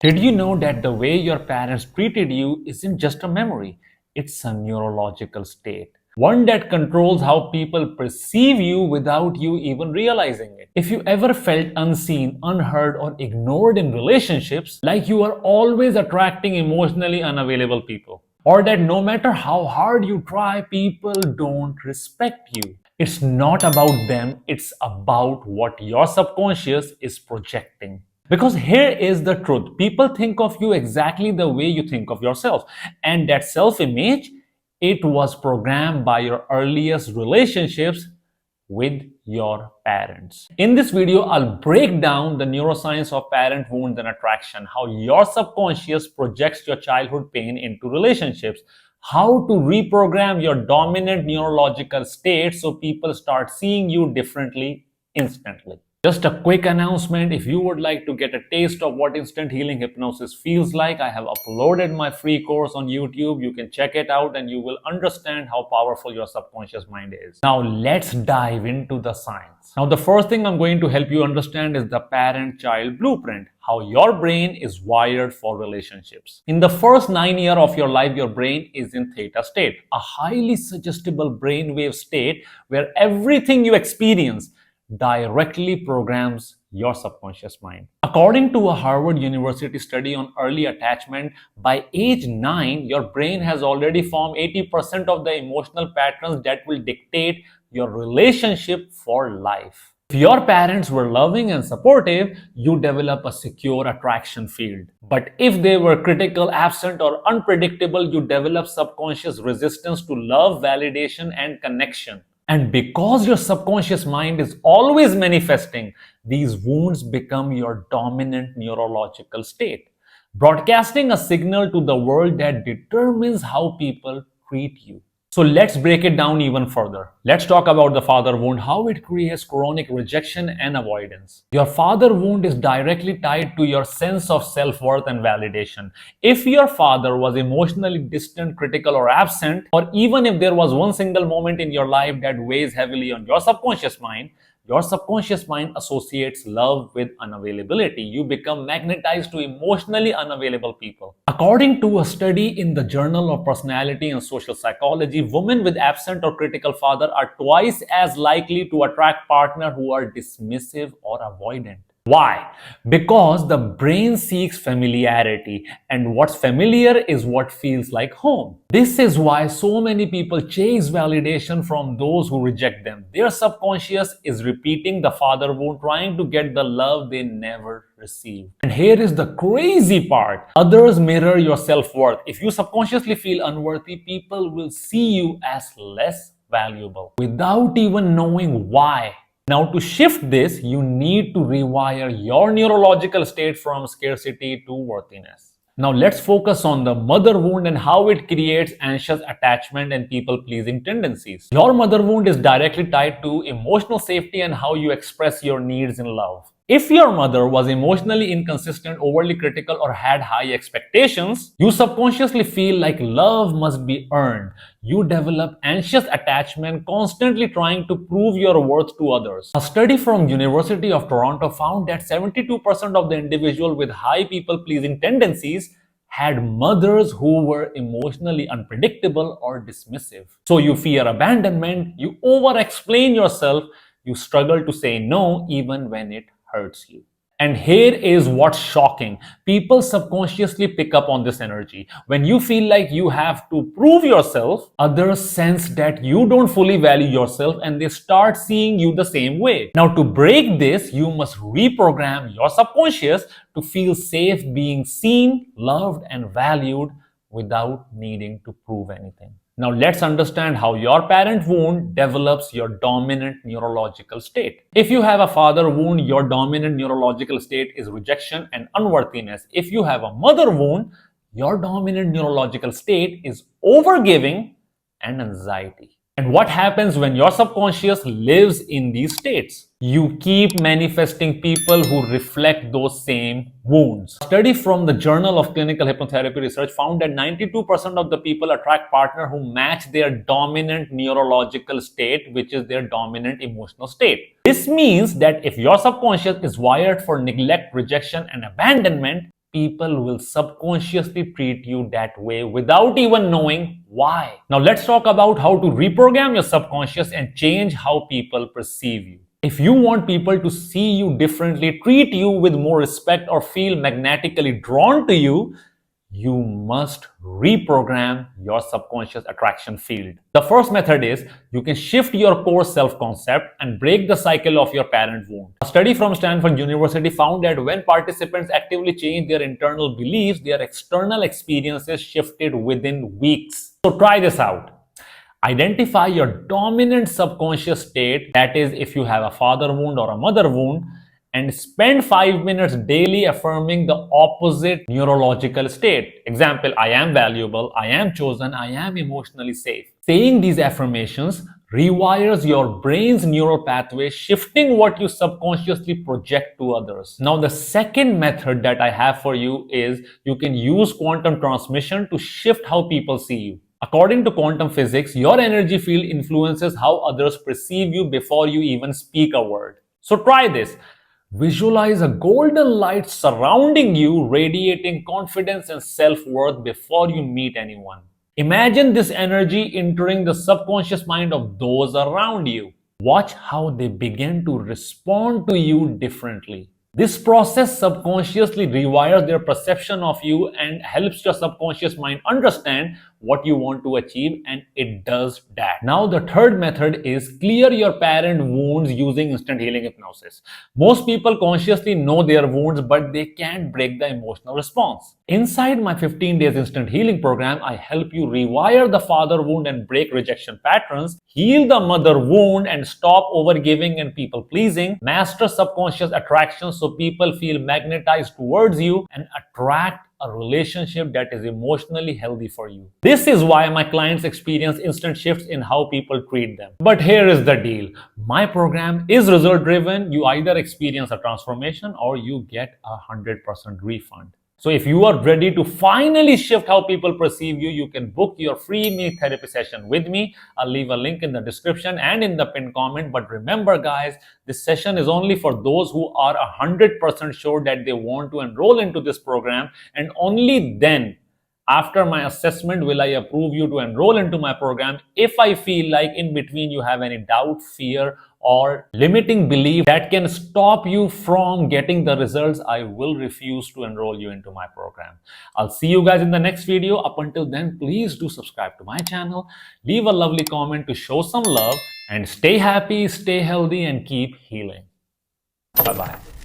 Did you know that the way your parents treated you isn't just a memory? It's a neurological state. One that controls how people perceive you without you even realizing it. If you ever felt unseen, unheard, or ignored in relationships, like you are always attracting emotionally unavailable people, or that no matter how hard you try, people don't respect you. It's not about them, it's about what your subconscious is projecting. Because here is the truth, people think of you exactly the way you think of yourself. And that self image, it was programmed by your earliest relationships with your parents. In this video, I'll break down the neuroscience of parent wounds and attraction, how your subconscious projects your childhood pain into relationships, how to reprogram your dominant neurological state so people start seeing you differently instantly. Just a quick announcement, if you would like to get a taste of what instant healing hypnosis feels like, I have uploaded my free course on YouTube. You can check it out and you will understand how powerful your subconscious mind is. Now let's dive into the science. Now the first thing I'm going to help you understand is the parent-child blueprint, how your brain is wired for relationships. In the first 9 years of your life, your brain is in theta state, a highly suggestible brainwave state where everything you experience directly programs your subconscious mind. According to a Harvard University study on early attachment, by age 9, your brain has already formed 80% of the emotional patterns that will dictate your relationship for life. If your parents were loving and supportive, you develop a secure attraction field. But if they were critical, absent, or unpredictable, you develop subconscious resistance to love, validation, and connection. And because your subconscious mind is always manifesting, these wounds become your dominant neurological state, broadcasting a signal to the world that determines how people treat you. So let's break it down even further. Let's talk about the father wound, how it creates chronic rejection and avoidance. Your father wound is directly tied to your sense of self-worth and validation. If your father was emotionally distant, critical, or absent, or even if there was one single moment in your life that weighs heavily on your subconscious mind associates love with unavailability. You become magnetized to emotionally unavailable people. According to a study in the Journal of Personality and Social Psychology, women with absent or critical father are twice as likely to attract partners who are dismissive or avoidant. Why? Because the brain seeks familiarity, and what's familiar is what feels like home. This is why so many people chase validation from those who reject them. Their subconscious is repeating the father wound, trying to get the love they never received. And here is the crazy part. Others mirror your self-worth. If you subconsciously feel unworthy, people will see you as less valuable without even knowing why. Now, to shift this, you need to rewire your neurological state from scarcity to worthiness. Now, let's focus on the mother wound and how it creates anxious attachment and people-pleasing tendencies. Your mother wound is directly tied to emotional safety and how you express your needs in love. If your mother was emotionally inconsistent, overly critical, or had high expectations, you subconsciously feel like love must be earned. You develop anxious attachment, constantly trying to prove your worth to others. A study from University of Toronto found that 72% of the individuals with high people-pleasing tendencies had mothers who were emotionally unpredictable or dismissive. So you fear abandonment, you over-explain yourself, you struggle to say no even when it hurts you. And here is what's shocking. People subconsciously pick up on this energy. When you feel like you have to prove yourself, others sense that you don't fully value yourself and they start seeing you the same way. Now, to break this, you must reprogram your subconscious to feel safe being seen, loved, and valued without needing to prove anything. Now let's understand how your parent wound develops your dominant neurological state. If you have a father wound, your dominant neurological state is rejection and unworthiness. If you have a mother wound, your dominant neurological state is overgiving and anxiety. And what happens when your subconscious lives in these states? You keep manifesting people who reflect those same wounds. A study from the Journal of Clinical Hypnotherapy Research found that 92% of the people attract partners who match their dominant neurological state, which is their dominant emotional state. This means that if your subconscious is wired for neglect, rejection, and abandonment, people will subconsciously treat you that way without even knowing why. Now, let's talk about how to reprogram your subconscious and change how people perceive you. If you want people to see you differently, treat you with more respect, or feel magnetically drawn to you must reprogram your subconscious attraction field. The first method is you can shift your core self concept and break the cycle of your parent wound. A study from Stanford University found that when participants actively changed their internal beliefs, their external experiences shifted within weeks. So try this out. Identify your dominant subconscious state, that is, if you have a father wound or a mother wound, and spend 5 minutes daily affirming the opposite neurological state. Example, I am valuable, I am chosen, I am emotionally safe. Saying these affirmations rewires your brain's neural pathway, shifting what you subconsciously project to others. Now, the second method that I have for you is you can use quantum transmission to shift how people see you. According to quantum physics, your energy field influences how others perceive you before you even speak a word. So try this. Visualize a golden light surrounding you, radiating confidence and self-worth before you meet anyone. Imagine this energy entering the subconscious mind of those around you. Watch how they begin to respond to you differently. This process subconsciously rewires their perception of you and helps your subconscious mind understand what you want to achieve, and it does that. Now, the third method is clear your parent wounds using instant healing hypnosis. Most people consciously know their wounds, but they can't break the emotional response. Inside my 15 days instant healing program, I help you rewire the father wound and break rejection patterns, heal the mother wound and stop overgiving and people pleasing, master subconscious attraction so people feel magnetized towards you, and attract a relationship that is emotionally healthy for you. This is why my clients experience instant shifts in how people treat them. But here is the deal. My program is result driven. You either experience a transformation or you get a 100% refund. So if you are ready to finally shift how people perceive you, you can book your free mini therapy session with me. I'll leave a link in the description and in the pinned comment. But remember, guys, this session is only for those who are 100% sure that they want to enroll into this program, and only then, after my assessment, will I approve you to enroll into my program. If I feel like in between you have any doubt, fear, or limiting belief that can stop you from getting the results, I will refuse to enroll you into my program. I'll see you guys in the next video. Up until then, please do subscribe to my channel, leave a lovely comment to show some love, and stay happy, stay healthy, and keep healing. Bye-bye.